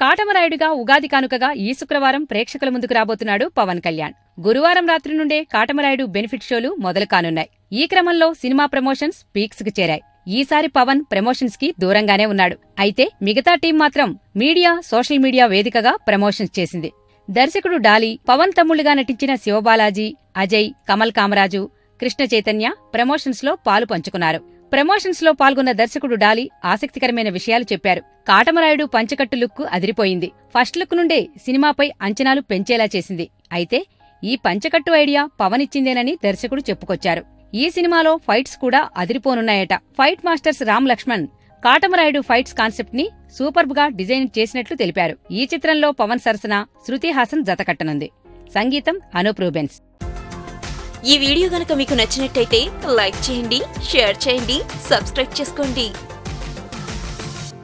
కాటమరాయుడిగా ఉగాది కానుకగా ఈ శుక్రవారం ప్రేక్షకుల ముందుకు రాబోతున్నాడు పవన్ కళ్యాణ్. గురువారం రాత్రి నుండే కాటమరాయుడు బెనిఫిట్ షోలు మొదలు కానున్నాయి. ఈ క్రమంలో సినిమా ప్రమోషన్స్ పీక్స్ కు చేరాయి. ఈసారి పవన్ ప్రమోషన్స్ కి దూరంగానే ఉన్నాడు. అయితే మిగతా టీం మాత్రం మీడియా, సోషల్ మీడియా వేదికగా ప్రమోషన్స్ చేసింది. దర్శకుడు డాలీ, పవన్ తమ్ముళ్లుగా నటించిన శివబాలాజీ, అజయ్, కమల్ కామరాజు, కృష్ణ చైతన్య ప్రమోషన్స్ లో పాలు పంచుకున్నారు. ప్రమోషన్స్ లో పాల్గొన్న దర్శకుడు డాలీ ఆసక్తికరమైన విషయాలు చెప్పారు. కాటమరాయుడు పంచకట్టు లుక్ అదిరిపోయింది. ఫస్ట్ లుక్ నుండే సినిమాపై అంచనాలు పెంచేలా చేసింది. అయితే ఈ పంచకట్టు ఐడియా పవన్ ఇచ్చిందేనని దర్శకుడు చెప్పుకొచ్చారు. ఈ సినిమాలో ఫైట్స్ కూడా అదిరిపోనున్నాయట. Fight masters Ram Lakshman Katamarayudu fights concept ని సూపర్బ్ గా డిజైన్ చేసినట్లు తెలిపారు. ఈ చిత్రంలో పవన్ సరసన శృతి హాసన్ జతకట్టనుంది. సంగీతం అనూప్ రూబెన్స్. ఈ వీడియో గనక మీకు నచ్చినట్టయితే లైక్ చేయండి, షేర్ చేయండి, సబ్స్క్రైబ్ చేసుకోండి.